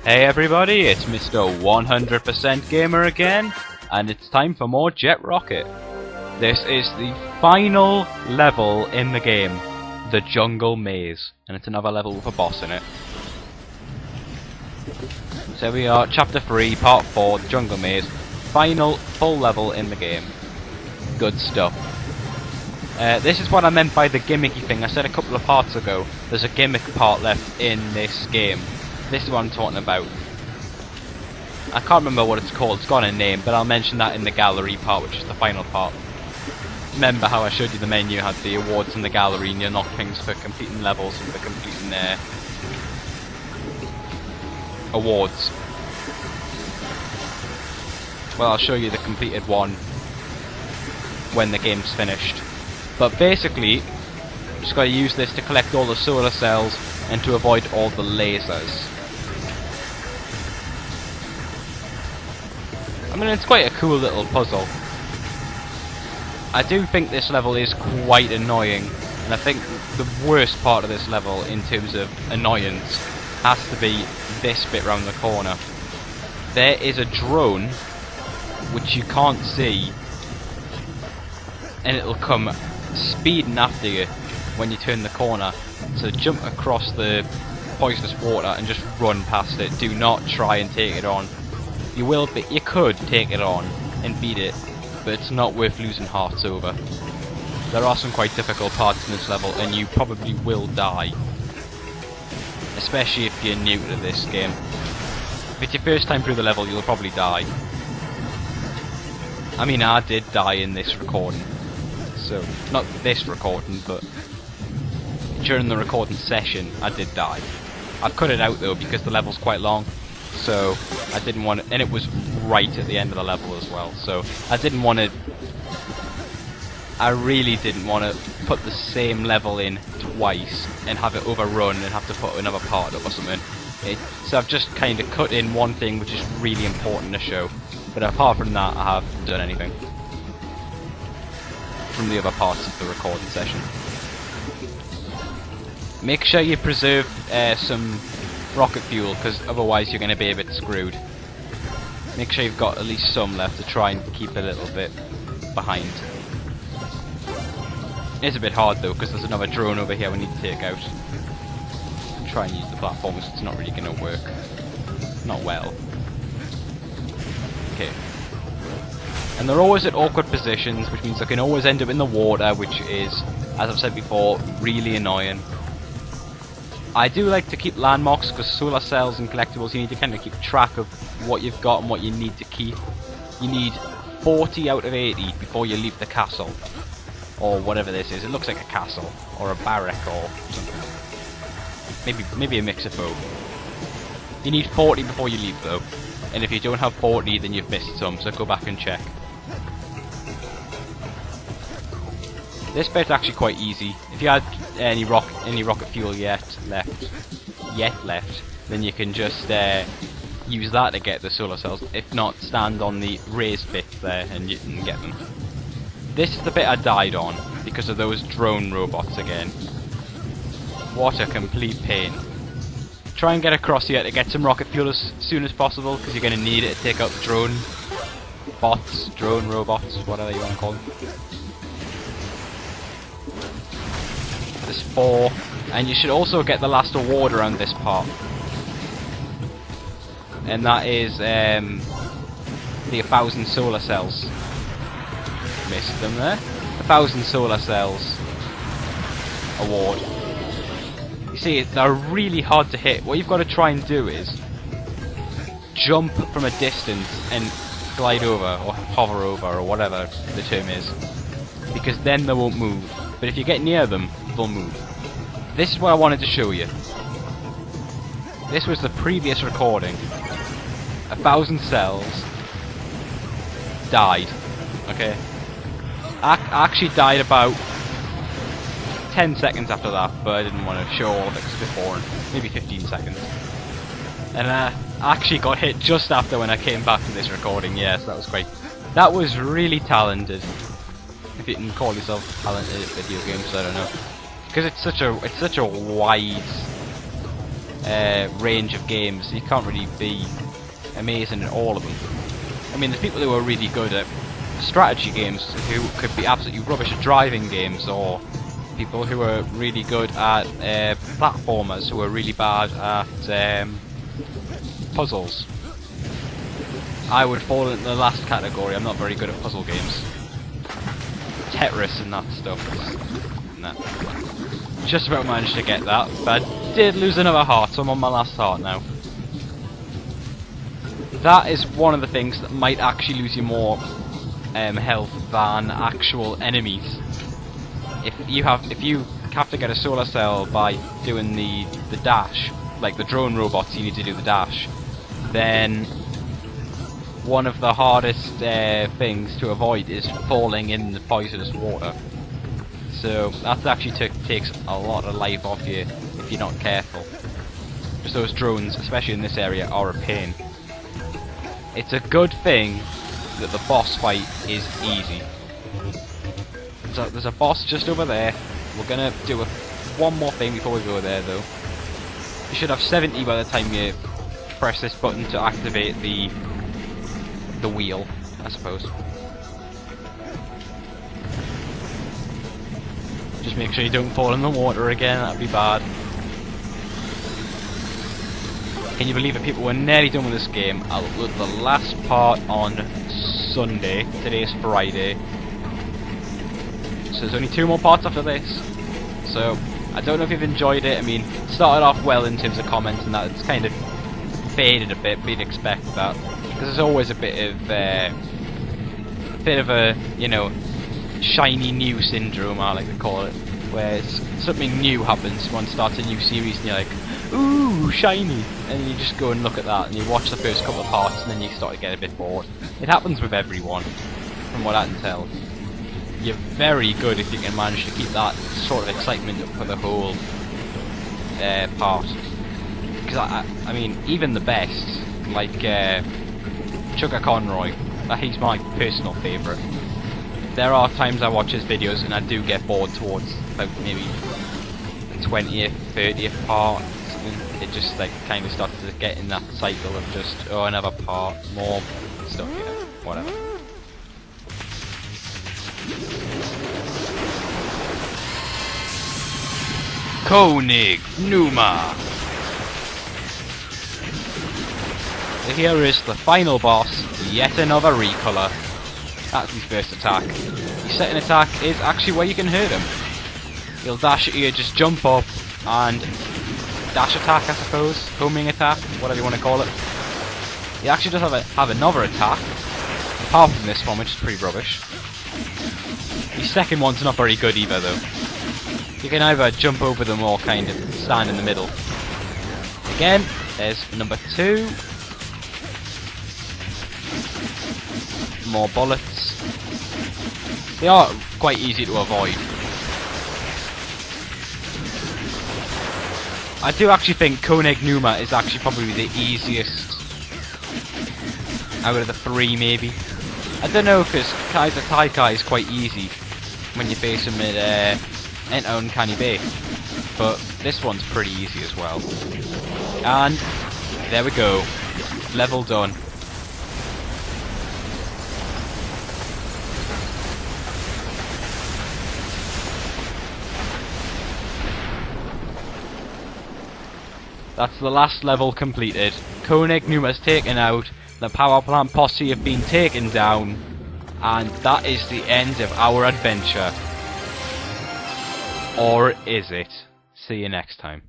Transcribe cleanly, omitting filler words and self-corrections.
Hey everybody, it's Mr. 100% Gamer again, and it's time for more Jet Rocket. This is the final level in the game, the Jungle Maze, and it's another level with a boss in it. So we are Chapter 3, Part 4, the Jungle Maze, final full level in the game. Good stuff. This is what I meant by the gimmicky thing. I said a couple of parts ago, there's a gimmick part left in this game. This is what I'm talking about. I can't remember what it's called, it's got a name, but I'll mention that in the gallery part, which is the final part. Remember how I showed you the menu had the awards in the gallery and you unlock things for completing levels and for completing awards. Well, I'll show you the completed one when the game's finished. But basically, you just gotta use this to collect all the solar cells and to avoid all the lasers. I mean, it's quite a cool little puzzle. I do think this level is quite annoying, and I think the worst part of this level in terms of annoyance has to be this bit round the corner. There is a drone which you can't see, and it'll come speeding after you when you turn the corner. So jump across the poisonous water and just run past it. Do not try and take it on. You could take it on and beat it, but it's not worth losing hearts over. There are some quite difficult parts in this level, and you probably will die. Especially if you're new to this game. If it's your first time through the level, you'll probably die. I mean, I did die in this recording. So, not this recording, but during the recording session, I did die. I've cut it out though, because the level's quite long. So, I didn't want to, and it was right at the end of the level as well, so I really didn't want to put the same level in twice and have it overrun and have to put another part up or something. So I've just kind of cut in one thing which is really important to show, but apart from that I haven't done anything from the other parts of the recording session. Make sure you preserve some rocket fuel, because otherwise you're going to be a bit screwed. Make sure you've got at least some left to try and keep a little bit behind. It's a bit hard though, because there's another drone over here we need to take out. Try and use the platforms, it's not really going to work. Not well. Okay. And they're always at awkward positions, which means they can always end up in the water, which is, as I've said before, really annoying. I do like to keep landmarks, because solar cells and collectibles, you need to kind of keep track of what you've got and what you need to keep. You need 40 out of 80 before you leave the castle. Or whatever this is. It looks like a castle, or a barrack, or something. Maybe a mix of both. You need 40 before you leave though. And if you don't have 40, then you've missed some, so go back and check. This bit's actually quite easy. If you had any rocket fuel yet left, then you can just use that to get the solar cells. If not, stand on the raised bit there and you can get them. This is the bit I died on because of those drone robots again. What a complete pain. Try and get across here to get some rocket fuel as soon as possible, because you're going to need it to take out the drone robots, whatever you want to call them. There's 4, and you should also get the last award around this part, and that is the 1,000 solar cells. Missed them there. 1,000 solar cells award. You see, they're really hard to hit. What you've got to try and do is jump from a distance and glide over or hover over or whatever the term is, because then they won't move. But if you get near them, they'll move. This is what I wanted to show you. This was the previous recording. 1,000 cells died. Okay. I actually died about 10 seconds after that, but I didn't want to show all of it because it's a bit boring. Maybe 15 seconds. And I actually got hit just after when I came back to this recording. Yes, that was great. That was really talented. If you can call yourself talented at video games, I don't know. Because it's such a wide range of games. You can't really be amazing at all of them. I mean, there's people who are really good at strategy games who could be absolutely rubbish at driving games, or people who are really good at platformers who are really bad at puzzles. I would fall into the last category. I'm not very good at puzzle games. Tetris and that stuff. Nah. Just about managed to get that, but I did lose another heart, so I'm on my last heart now. That is one of the things that might actually lose you more health than actual enemies. If you have to get a solar cell by doing the dash, like the drone robots, you need to do the dash, then one of the hardest things to avoid is falling in the poisonous water. So that actually takes a lot of life off you if you're not careful. Just those drones, especially in this area, are a pain. It's a good thing that the boss fight is easy. So there's a boss just over there. We're gonna do one more thing before we go there, though. You should have 70 by the time you press this button to activate the wheel, I suppose. Just make sure you don't fall in the water again, that'd be bad. Can you believe it, people? We're nearly done with this game. I'll upload the last part on Sunday. Today's Friday. So there's only 2 more parts after this. So, I don't know if you've enjoyed it. I mean, it started off well in terms of comments and that. It's kind of faded a bit, but you'd expect that. Because there's always a bit of a, you know, shiny new syndrome, I like to call it. Where something new happens, one starts a new series and you're like, ooh, shiny! And you just go and look at that and you watch the first couple of parts and then you start to get a bit bored. It happens with everyone, from what I can tell. You're very good if you can manage to keep that sort of excitement up for the whole part. Because I mean, even the best, like Chugga Conroy, he's my personal favourite. There are times I watch his videos and I do get bored towards about maybe the 20th, 30th part. It just like kind of starts to get in that cycle of just, oh, another part, more stuff, you know, whatever. Koenig Numa. So here is the final boss, yet another recolor. That's his first attack. His second attack is actually where you can hurt him. He'll dash at you, just jump up, and dash attack, I suppose, homing attack, whatever you want to call it. He actually does have another attack, apart from this one, which is pretty rubbish. His second one's not very good either, though. You can either jump over them or kind of stand in the middle. Again, there's number 2. More bullets. They are quite easy to avoid. I do actually think Koenig Numa is actually probably the easiest out of the 3, maybe. I don't know, because Kaiser Taikai is quite easy when you face him at Enter Uncanny Bay, but this one's pretty easy as well. And there we go, level done. That's the last level completed. Koenig Numa's taken out, the power plant posse have been taken down, and that is the end of our adventure. Or is it? See you next time.